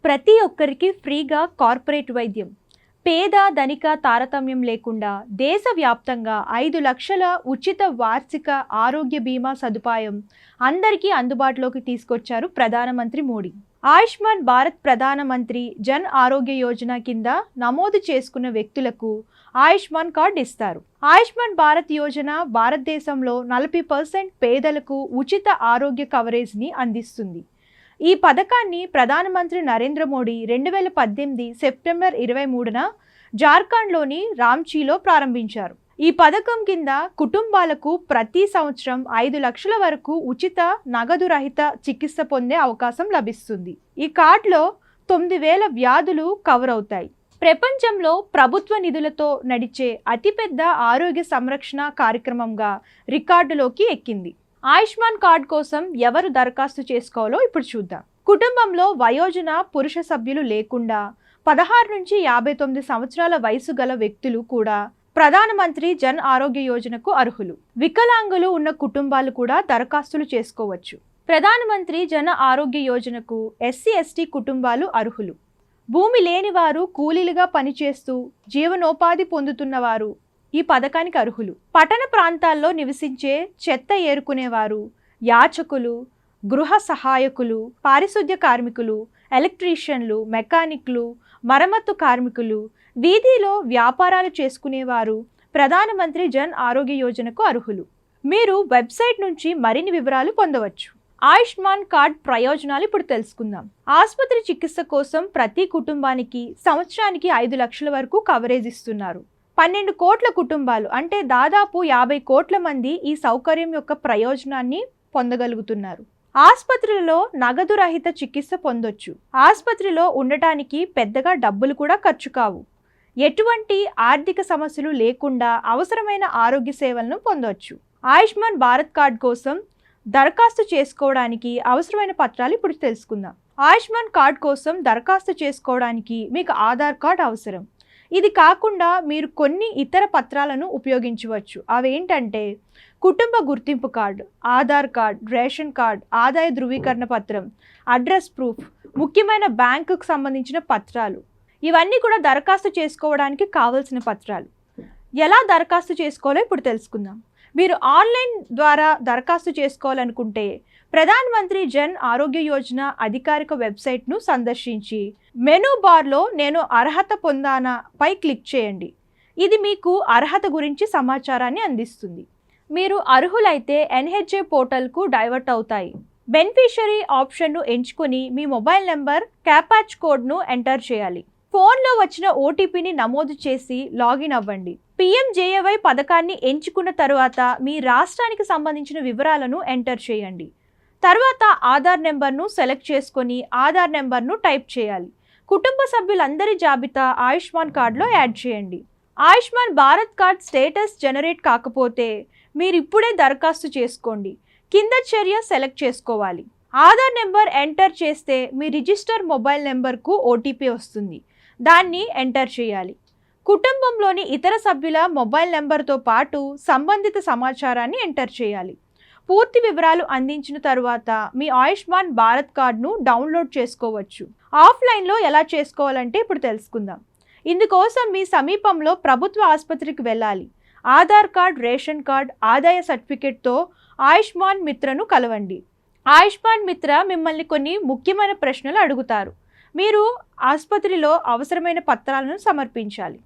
ప్రతి ఒక్కరికి ఫ్రీగా కార్పొరేట్ వైద్యం. పేద ధనిక తారతమ్యం లేకుండా దేశవ్యాప్తంగా 5 లక్షల ఉచిత వార్షిక ఆరోగ్య బీమా సదుపాయం అందరికీ అందుబాటులోకి తీసుకొచ్చారు ప్రధానమంత్రి మోడీ. ఆయుష్మాన్ భారత్ ప్రధానమంత్రి జన్ ఆరోగ్య యోజన కింద నమోదు చేసుకున్న వ్యక్తులకు ఆయుష్మాన్ కార్డు ఇస్తారు. ఆయుష్మాన్ భారత్ యోజన భారతదేశంలో 40% పేదలకు ఉచిత ఆరోగ్య కవరేజ్ని అందిస్తుంది. ఈ పథకాన్ని ప్రధానమంత్రి నరేంద్ర మోడీ 2018 సెప్టెంబర్ 23న జార్ఖండ్లోని రాంచీలో ప్రారంభించారు. ఈ పథకం కింద కుటుంబాలకు ప్రతి సంవత్సరం 5 లక్షల వరకు ఉచిత నగదు రహిత చికిత్స పొందే అవకాశం లభిస్తుంది. ఈ కార్డులో 9,000 వ్యాధులు కవర్ అవుతాయి. ప్రపంచంలో ప్రభుత్వ నిధులతో నడిచే అతిపెద్ద ఆరోగ్య సంరక్షణ కార్యక్రమంగా రికార్డులోకి ఎక్కింది. ఆయుష్మాన్ కార్డ్ కోసం ఎవరు దరఖాస్తు చేసుకోవాలో ఇప్పుడు చూద్దాం. కుటుంబంలో వయోజన పురుష సభ్యులు లేకుండా 16 నుంచి 59 సంవత్సరాల వయసు గల వ్యక్తులు కూడా ప్రధానమంత్రి జన్ ఆరోగ్య యోజనకు అర్హులు. వికలాంగులు ఉన్న కుటుంబాలు కూడా దరఖాస్తులు చేసుకోవచ్చు. ప్రధానమంత్రి జన ఆరోగ్య యోజనకు SC/ST కుటుంబాలు అర్హులు. భూమి లేని వారు, కూలీలుగా పనిచేస్తూ జీవనోపాధి పొందుతున్నవారు ఈ పథకానికి అర్హులు. పట్టణ ప్రాంతాల్లో నివసించే చెత్త ఏరుకునేవారు, యాచకులు, గృహ సహాయకులు, పారిశుద్ధ్య కార్మికులు, ఎలక్ట్రీషియన్లు, మెకానిక్లు, మరమ్మత్తు కార్మికులు, వీధిలో వ్యాపారాలు చేసుకునేవారు ప్రధానమంత్రి జన్ ఆరోగ్య యోజనకు అర్హులు. మీరు వెబ్సైట్ నుంచి మరిన్ని వివరాలు పొందవచ్చు. ఆయుష్మాన్ కార్డ్ ప్రయోజనాలు ఇప్పుడు తెలుసుకుందాం. ఆసుపత్రి చికిత్స కోసం ప్రతి కుటుంబానికి సంవత్సరానికి 5 లక్షల వరకు కవరేజ్ ఇస్తున్నారు. 12 కోట్ల కుటుంబాలు అంటే దాదాపు 50 కోట్ల మంది ఈ సౌకర్యం యొక్క ప్రయోజనాన్ని పొందగలుగుతున్నారు. ఆసుపత్రులలో నగదు రహిత చికిత్స పొందొచ్చు. ఆసుపత్రిలో ఉండటానికి పెద్దగా డబ్బులు కూడా ఖర్చు కావు. ఎటువంటి ఆర్థిక సమస్యలు లేకుండా అవసరమైన ఆరోగ్య సేవలను పొందొచ్చు. ఆయుష్మాన్ భారత్ కార్డ్ కోసం దరఖాస్తు చేసుకోవడానికి అవసరమైన పత్రాలు ఇప్పుడు తెలుసుకుందాం. ఆయుష్మాన్ కార్డ్ కోసం దరఖాస్తు చేసుకోవడానికి మీకు ఆధార్ కార్డ్ అవసరం. ఇది కాకుండా మీరు కొన్ని ఇతర పత్రాలను ఉపయోగించవచ్చు. అవేంటంటే కుటుంబ గుర్తింపు card, Aadhaar card, ration card, ఆదాయ ధృవీకరణ పత్రం, అడ్రస్ ప్రూఫ్, ముఖ్యమైన బ్యాంకుకు సంబంధించిన పత్రాలు. ఇవన్నీ కూడా దరఖాస్తు చేసుకోవడానికి కావలసిన పత్రాలు. ఎలా దరఖాస్తు చేసుకోవాలో ఇప్పుడు తెలుసుకుందాం. మీరు ఆన్లైన్ ద్వారా దరఖాస్తు చేసుకోవాలనుకుంటే ప్రధానమంత్రి జన్ ఆరోగ్య యోజన అధికారిక వెబ్సైట్ను సందర్శించి మెనూ బార్లో నేను అర్హత పొందానా పై క్లిక్ చేయండి. ఇది మీకు అర్హత గురించి సమాచారాన్ని అందిస్తుంది. మీరు అర్హులైతే NHA పోర్టల్కు డైవర్ట్ అవుతాయి. బెనిఫిషరీ ఆప్షన్ను ఎంచుకొని మీ మొబైల్ నెంబర్, క్యాప్చా కోడ్ను ఎంటర్ చేయాలి. ఫోన్లో వచ్చిన OTPని నమోదు చేసి లాగిన్ అవ్వండి. PMJAY పథకాన్ని ఎంచుకున్న తరువాత మీ రాష్ట్రానికి సంబంధించిన వివరాలను ఎంటర్ చేయండి. తర్వాత ఆధార్ నెంబర్ను సెలెక్ట్ చేసుకొని ఆధార్ నెంబర్ను టైప్ చేయాలి. కుటుంబ సభ్యులందరి జాబితా ఆయుష్మాన్ కార్డులో యాడ్ చేయండి. Ayushman Bharat card status generate కాకపోతే మీరు ఇప్పుడే దరఖాస్తు చేసుకోండి. కింద చర్య సెలెక్ట్ చేసుకోవాలి. ఆధార్ నెంబర్ ఎంటర్ చేస్తే మీ రిజిస్టర్ మొబైల్ నెంబర్కు OTP వస్తుంది. దాన్ని ఎంటర్ చేయాలి. కుటుంబంలోని ఇతర సభ్యుల మొబైల్ నెంబర్తో పాటు సంబంధిత సమాచారాన్ని ఎంటర్ చేయాలి. పూర్తి వివరాలు అందించిన తరువాత మీ ఆయుష్మాన్ భారత్ కార్డును డౌన్లోడ్ చేసుకోవచ్చు. ఆఫ్లైన్లో ఎలా చేసుకోవాలంటే ఇప్పుడు తెలుసుకుందాం. ఇందుకోసం మీ సమీపంలో ప్రభుత్వ ఆసుపత్రికి వెళ్ళాలి. ఆధార్ కార్డ్, రేషన్ కార్డ్, ఆదాయ సర్టిఫికేట్తో ఆయుష్మాన్ మిత్రను కలవండి. ఆయుష్మాన్ మిత్ర మిమ్మల్ని కొన్ని ముఖ్యమైన ప్రశ్నలు అడుగుతారు. మీరు ఆసుపత్రిలో అవసరమైన పత్రాలను సమర్పించాలి.